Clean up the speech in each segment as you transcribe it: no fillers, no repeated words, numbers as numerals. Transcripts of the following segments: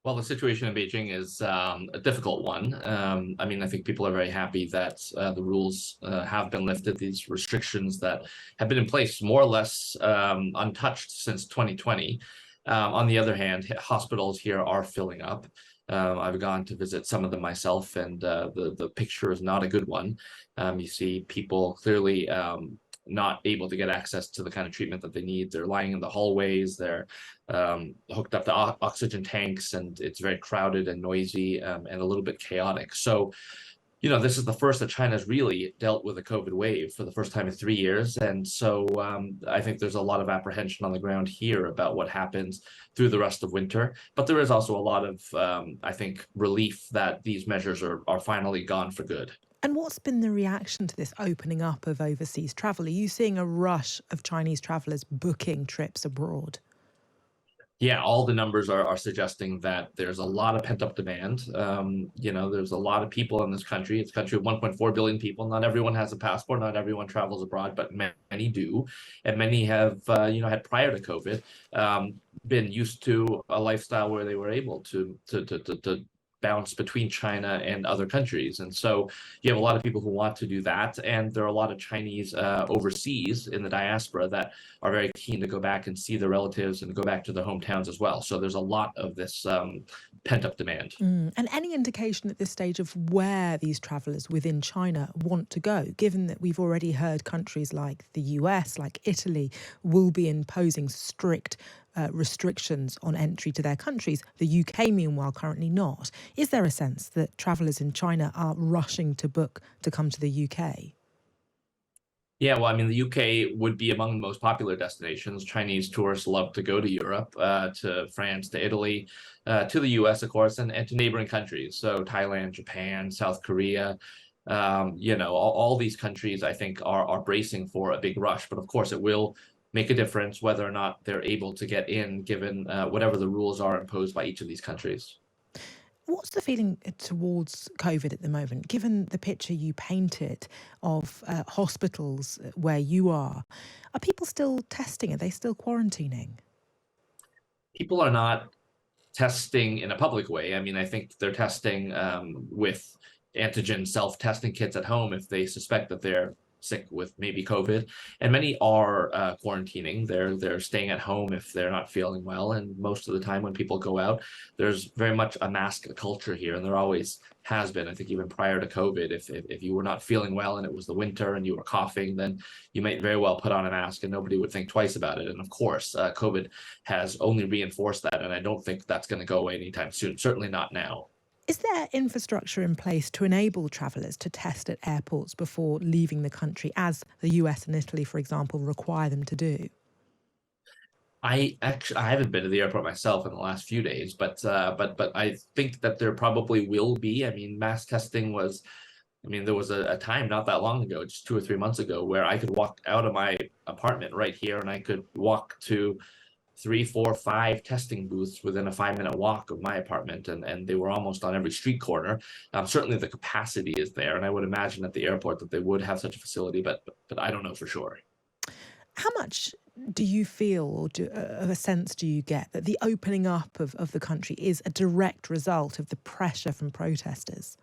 Well, the situation in Beijing is a difficult one. I mean, I think people are very happy that the rules have been lifted, these restrictions that have been in place more or less untouched since 2020. On the other hand, hospitals here are filling up. I've gone to visit some of them myself, and the picture is not a good one. You see people clearly not able to get access to the kind of treatment that they need. They're lying in the hallways, they're hooked up to oxygen tanks, and it's very crowded and noisy and a little bit chaotic. So, this is the first that China's really dealt with a COVID wave for the first time in 3 years. And so I think there's a lot of apprehension on the ground here about what happens through the rest of winter. But there is also a lot of, I think, relief that these measures are finally gone for good. And what's been the reaction to this opening up of overseas travel? Are you seeing a rush of Chinese travellers booking trips abroad? Yeah, all the numbers are suggesting that there's a lot of pent-up demand. There's a lot of people in this country. It's a country of 1.4 billion people. Not everyone has a passport. Not everyone travels abroad, but many do. And many have, had prior to COVID, been used to a lifestyle where they were able to bounce between China and other countries. And so you have a lot of people who want to do that. And there are a lot of Chinese overseas in the diaspora that are very keen to go back and see their relatives and go back to their hometowns as well. So there's a lot of this pent-up demand. And any indication at this stage of where these travellers within China want to go, given that we've already heard countries like the US, like Italy, will be imposing strict restrictions on entry to their countries, the UK, meanwhile, currently not. Is there a sense that travellers in China are rushing to book to come to the UK? Yeah, well, I mean, the UK would be among the most popular destinations. Chinese tourists love to go to Europe, to France, to Italy, to the US, of course, and to neighboring countries. So Thailand, Japan, South Korea, all these countries, I think, are bracing for a big rush. But of course, it will make a difference whether or not they're able to get in, given whatever the rules are imposed by each of these countries. What's the feeling towards COVID at the moment, given the picture you painted of hospitals where you are? Are people still testing? Are they still quarantining? People are not testing in a public way. I mean, I think they're testing with antigen self-testing kits at home if they suspect that they're sick with maybe COVID, and many are quarantining. They're staying at home if they're not feeling well, and most of the time when people go out, there's very much a mask culture here, and there always has been. I think even prior to COVID, if you were not feeling well and it was the winter and you were coughing, then you might very well put on a mask and nobody would think twice about it. And of course, COVID has only reinforced that, and I don't think that's going to go away anytime soon. Certainly not now. Is there infrastructure in place to enable travellers to test at airports before leaving the country, as the US and Italy, for example, require them to do? I haven't been to the airport myself in the last few days, but I think that there probably will be. I mean, mass testing was. I mean, there was a time not that long ago, just 2 or 3 months ago, where I could walk out of my apartment right here and I could walk to 3, 4, 5 testing booths within a 5-minute walk of my apartment, and they were almost on every street corner. Certainly the capacity is there, and I would imagine at the airport that they would have such a facility, but I don't know for sure. How much do you feel, or of a sense do you get, that the opening up of the country is a direct result of the pressure from protesters?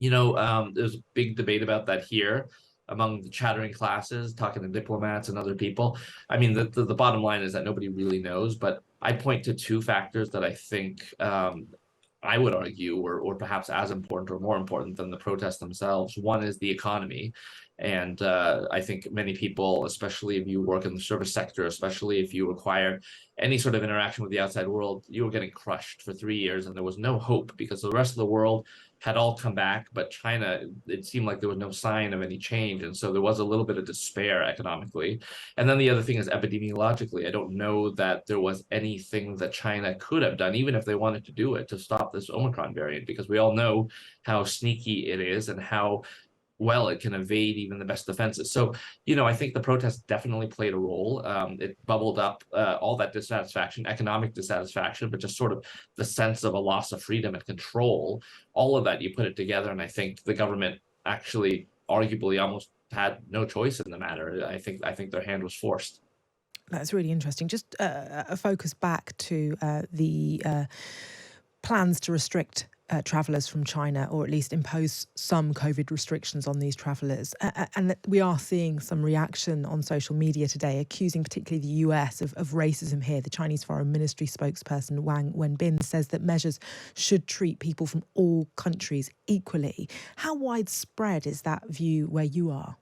There's a big debate about that here among the chattering classes, talking to diplomats and other people. I mean, the bottom line is that nobody really knows, but I point to two factors that I think I would argue or perhaps as important or more important than the protests themselves. One is the economy. And I think many people, especially if you work in the service sector, especially if you require any sort of interaction with the outside world, you were getting crushed for 3 years and there was no hope because the rest of the world had all come back. But China, it seemed like there was no sign of any change. And so there was a little bit of despair economically. And then the other thing is epidemiologically. I don't know that there was anything that China could have done, even if they wanted to do it, to stop this Omicron variant, because we all know how sneaky it is and how well it can evade even the best defenses. So, I think the protests definitely played a role. It bubbled up all that dissatisfaction, economic dissatisfaction, but just sort of the sense of a loss of freedom and control. All of that, you put it together, and I think the government actually arguably almost had no choice in the matter. I think their hand was forced. That's really interesting. Just a focus back to the plans to restrict travellers from China, or at least impose some COVID restrictions on these travellers. And we are seeing some reaction on social media today, accusing particularly the US of racism here. The Chinese Foreign Ministry spokesperson Wang Wenbin says that measures should treat people from all countries equally. How widespread is that view where you are?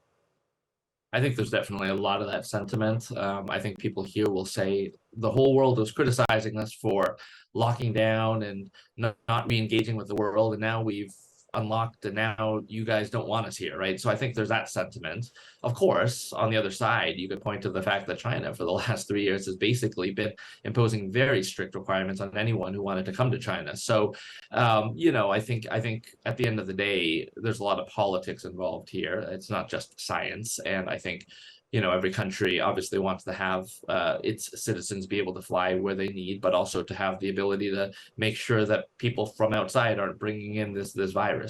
I think there's definitely a lot of that sentiment. I think people here will say the whole world was criticizing us for locking down and not re-engaging with the world, and now we've unlocked, and now you guys don't want us here, right? So I think there's that sentiment. Of course, on the other side, you could point to the fact that China for the last 3 years has basically been imposing very strict requirements on anyone who wanted to come to China. So I think at the end of the day, there's a lot of politics involved here. It's not just science, and I think every country obviously wants to have its citizens be able to fly where they need, but also to have the ability to make sure that people from outside aren't bringing in this virus.